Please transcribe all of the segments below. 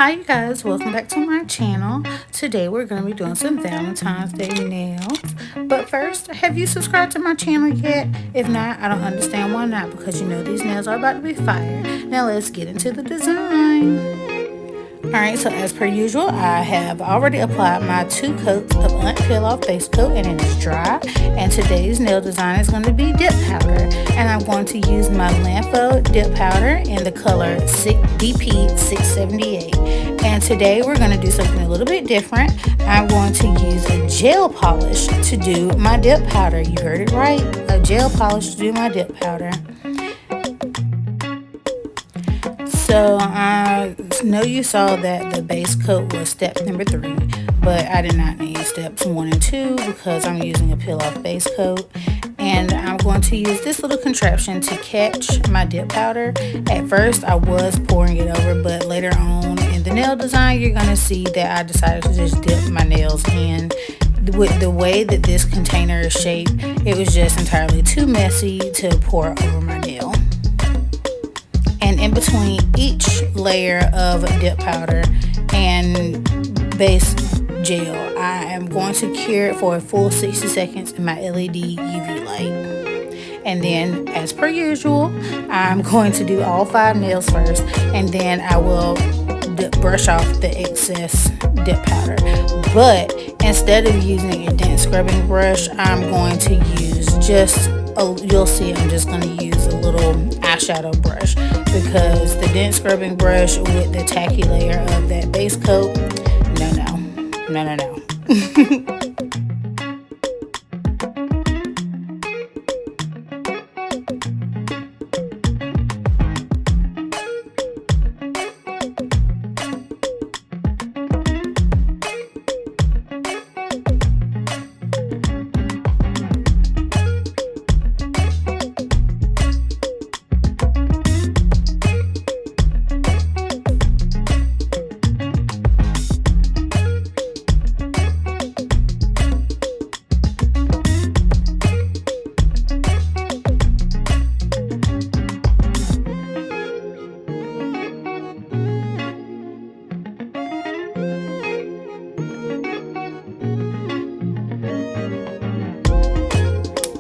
Hi you guys, welcome back to my channel. Today we're going to be doing some Valentine's Day nails. But first, have you subscribed to my channel yet? If not, I don't understand why not, because you know these nails are about to be fire. Now let's get into the design. Alright, so as per usual, I have already applied my 2 coats of unpeel off base coat and it is dry. And today's nail design is going to be dip powder. And I'm going to use my Lampo dip powder in the color DP 678. And today we're going to do something a little bit different. I'm going to use a gel polish to do my dip powder. You heard it right, a gel polish to do my dip powder. So I know you saw that the base coat was step number 3, but I did not need steps 1 and 2 because I'm using a peel off base coat. And I'm going to use this little contraption to catch my dip powder. At first I was pouring it over, but later on in the nail design you're going to see that I decided to just dip my nails in. With the way that this container is shaped, it was just entirely too messy to pour over my nail. And in between each layer of dip powder and base gel, I am going to cure it for a full 60 seconds in my LED UV light. And then, as per usual, I'm going to do all 5 nails first, and then I will brush off the excess dip powder. But instead of using a dent scrubbing brush, I'm going to use you'll see I'm just going to use a little eyeshadow brush, because the dent scrubbing brush with the tacky layer of that base coat, no.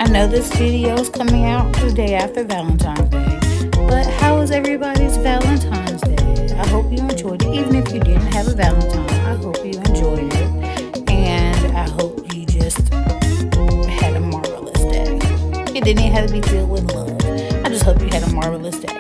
I know this video is coming out the day after Valentine's Day, but how was everybody's Valentine's Day? I hope you enjoyed it. Even if you didn't have a Valentine, I hope you enjoyed it, and I hope you just had a marvelous day. It didn't even have to be filled with love. I just hope you had a marvelous day.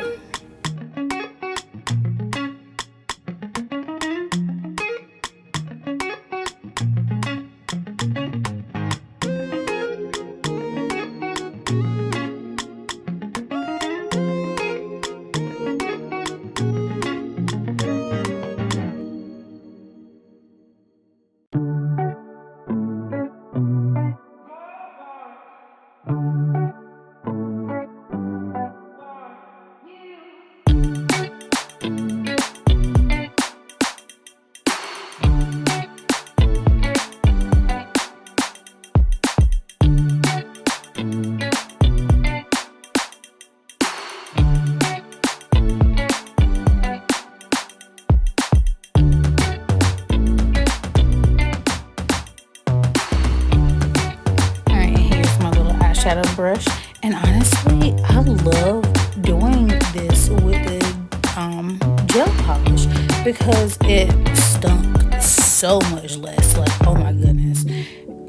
Shadow brush, and honestly I love doing this with the gel polish because it stunk so much less. Like, oh my goodness.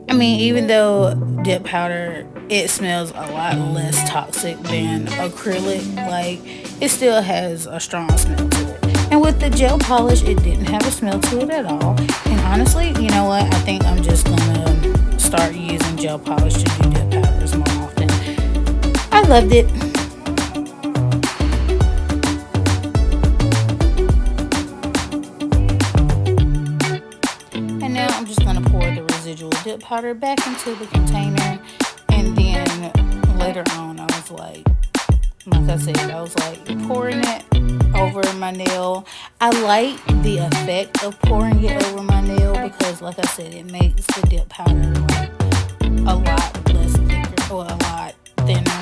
I mean, even though dip powder, it smells a lot less toxic than acrylic, like it still has a strong smell to it. And with the gel polish, it didn't have a smell to it at all. And honestly, you know what, I think I'm just gonna start using gel polish to do dip powders more often. I loved it. And now I'm just gonna pour the residual dip powder back into the container, and then later on I was like I was pouring it over my nail. I like the effect of pouring it over my nail because, like I said, it makes the dip powder like a lot less thicker or a lot thinner.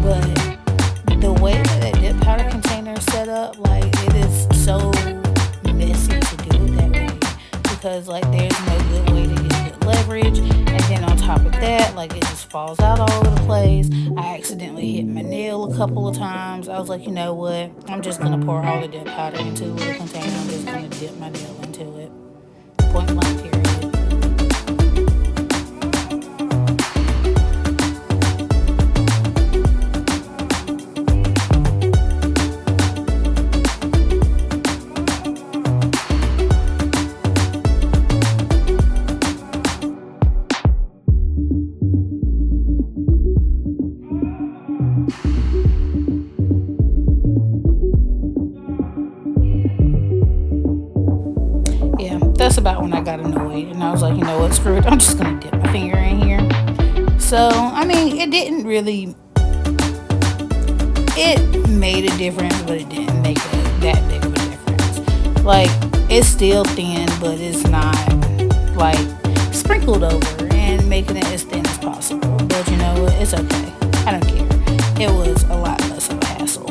But the way that dip powder container is set up, like, it is so messy to because like there's no good way to get good leverage. And then on top of that, like it just falls out all over the place. I accidentally hit my nail a couple of times. I was like, you know what? I'm just gonna pour all the dip powder into a container. I'm just gonna dip my nail into it. Point blank period. Yeah, that's about when I got annoyed. And I was like, you know what, screw it. I'm just going to dip my finger in here. So, I mean, it didn't really, it made a difference, but it didn't make that big of a difference. Like, it's still thin, but it's not, like, sprinkled over and making it as thin as possible. But you know what, it's okay. I don't care. It was a lot less of a hassle.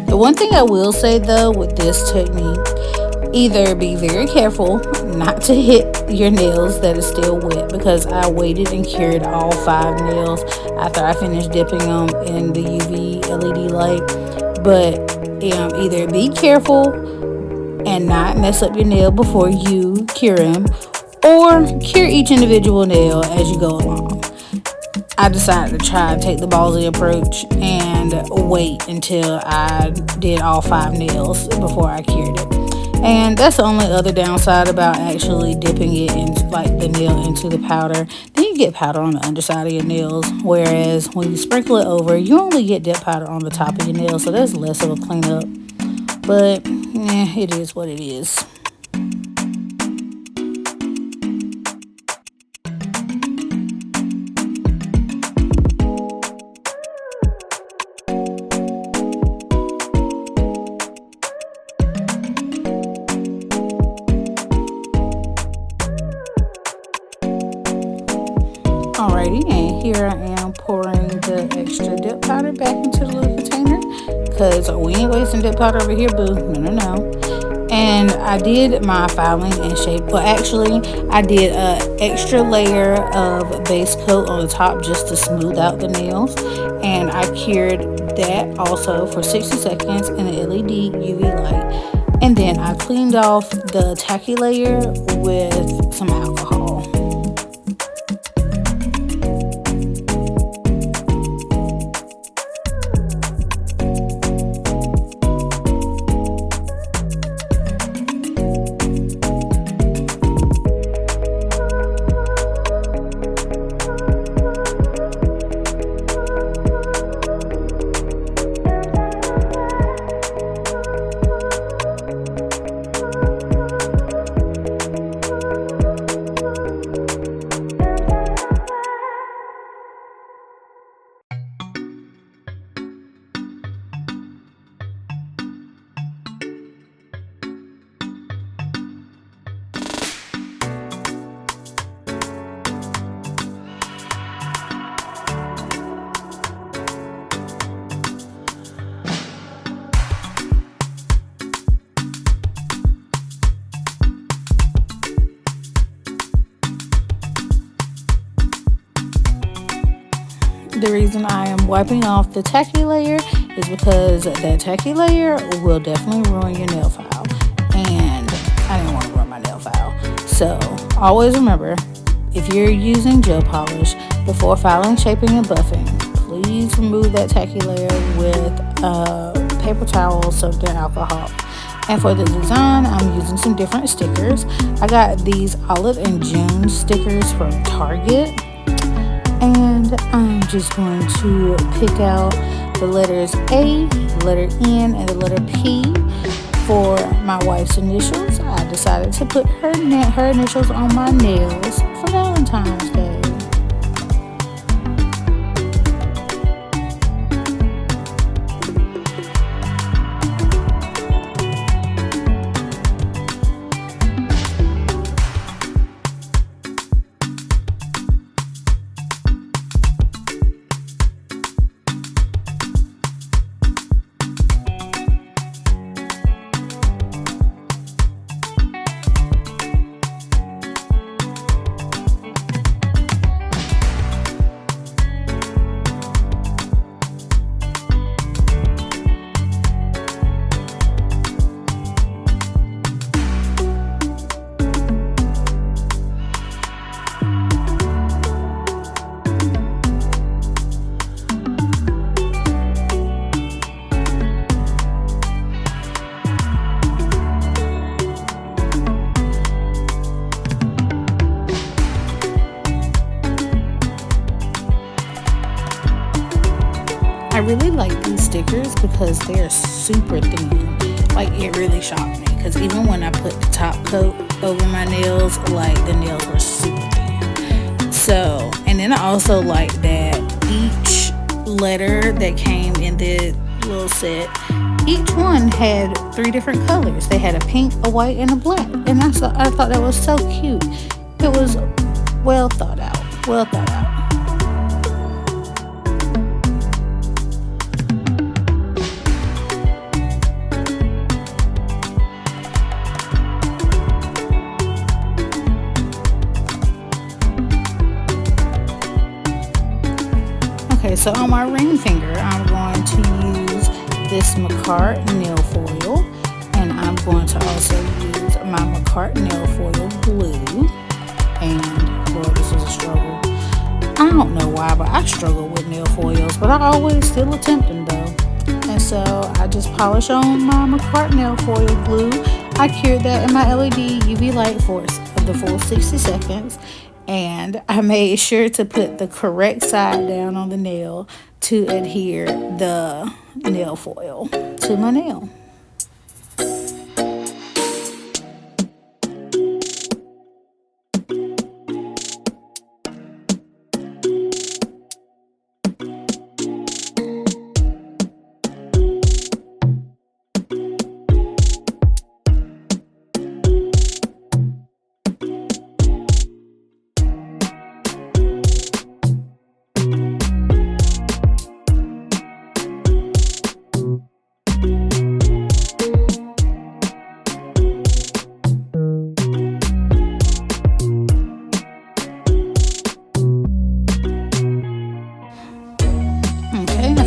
The one thing I will say though with this technique, either be very careful not to hit your nails that are still wet, because I waited and cured all 5 nails after I finished dipping them in the UV LED light. But either be careful and not mess up your nail before you cure them, or cure each individual nail as you go along. I decided to try and take the ballsy approach and wait until I did all 5 nails before I cured it. And that's the only other downside about actually dipping it in, like the nail into the powder. Then you get powder on the underside of your nails, whereas when you sprinkle it over, you only get dip powder on the top of your nails, so there's less of a cleanup. But it is what it is. Alrighty, and here I am pouring the extra dip powder back into the little container, because we ain't wasting dip powder over here, boo. No. And I did my filing and shape. Well, actually, I did an extra layer of base coat on the top just to smooth out the nails, and I cured that also for 60 seconds in the LED UV light, and then I cleaned off the tacky layer with some alcohol. The reason I am wiping off the tacky layer is because that tacky layer will definitely ruin your nail file, and I didn't want to ruin my nail file. So always remember, if you're using gel polish, before filing, shaping, and buffing, please remove that tacky layer with a paper towel soaked in alcohol. And for the design, I'm using some different stickers. I got these Olive and June stickers from Target. And I'm just going to pick out the letters A, the letter N, and the letter P for my wife's initials. I decided to put her initials on my nails for Valentine's Day. I really like these stickers because they're super thin. Like, it really shocked me because even when I put the top coat over my nails, like, the nails were super thin. So, and then I also like that each letter that came in the little set, each one had 3 different colors. They had a pink, a white, and a black. And I thought that was so cute. It was well thought out. Well thought out. Okay, so on my ring finger, I'm going to use this McCart nail foil, and I'm going to also use my McCart nail foil glue. And Lord, this is a struggle. I don't know why, but I struggle with nail foils, but I always still attempt them though. And so I just polish on my McCart nail foil glue. I cured that in my LED UV light for the full 60 seconds. And I made sure to put the correct side down on the nail to adhere the nail foil to my nail.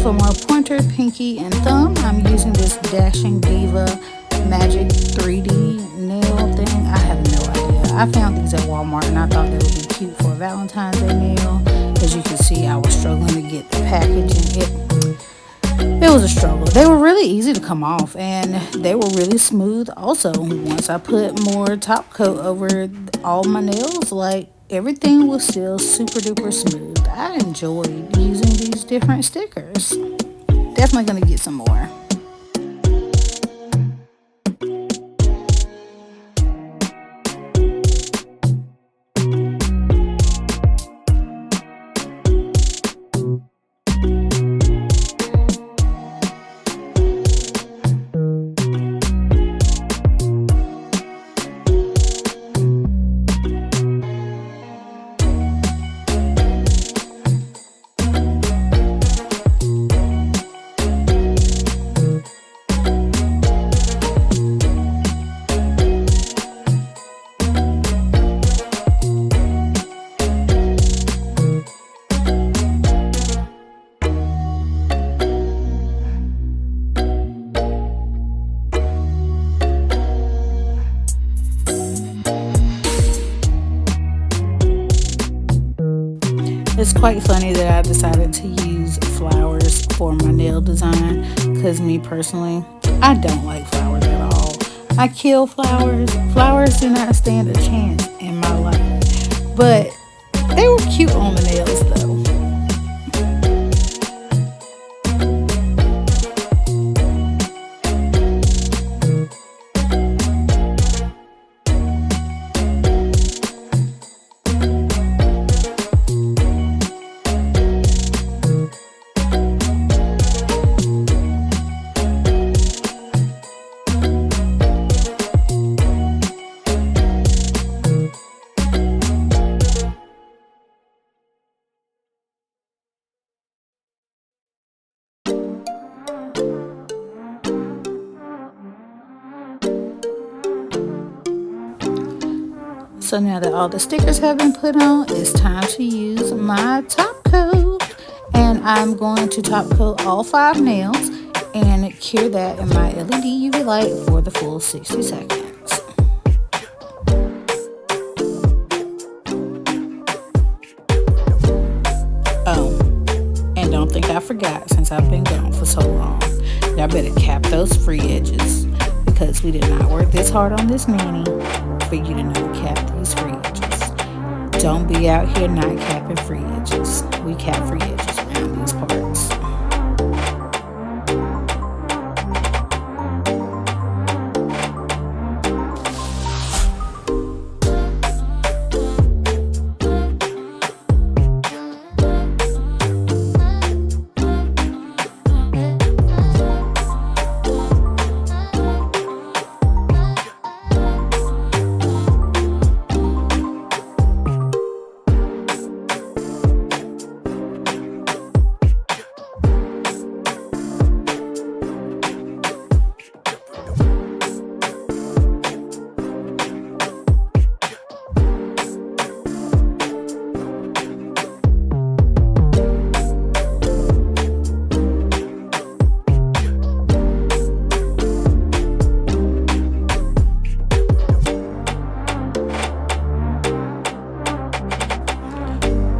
For my pointer, pinky, and thumb, I'm using this Dashing Diva Magic 3D nail thing. I have no idea. I found these at Walmart and I thought they would be cute for a Valentine's Day nail. As you can see, I was struggling to get the package, and it was a struggle. They were really easy to come off, and they were really smooth also. Once I put more top coat over all my nails, like, everything was still super duper smooth. I enjoyed using these different stickers. Definitely gonna get some more. It's quite funny that I decided to use flowers for my nail design because me personally, I don't like flowers at all. I kill flowers. Flowers do not stand a chance in my life. But they were cute on the nails though. So now that all the stickers have been put on, it's time to use my top coat. And I'm going to top coat all 5 nails and cure that in my LED UV light for the full 60 seconds. Oh, and don't think I forgot since I've been gone for so long. Y'all better cap those free edges because we did not work this hard on this mani for you to not cap these free edges. Don't be out here not capping free edges. We cap free edges around these parts.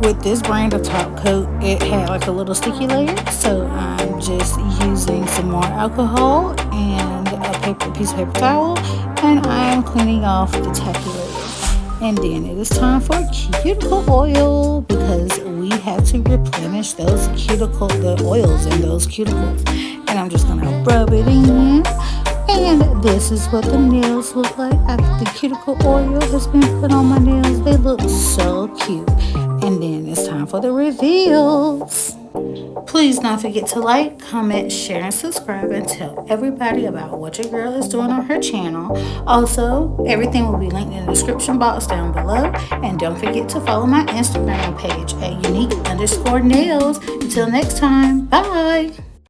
With this brand of top coat, it had like a little sticky layer, so I'm just using some more alcohol and a piece of paper towel, and I'm cleaning off the tacky layer. And then it is time for cuticle oil because we have to replenish those the oils in those cuticles. And I'm just gonna rub it in. And this is what the nails look like after the cuticle oil has been put on my nails. They look so cute. And then it's time for the reveals. Please don't forget to like, comment, share, and subscribe and tell everybody about what your girl is doing on her channel. Also, everything will be linked in the description box down below. And don't forget to follow my Instagram page at unique_nails. Until next time, bye.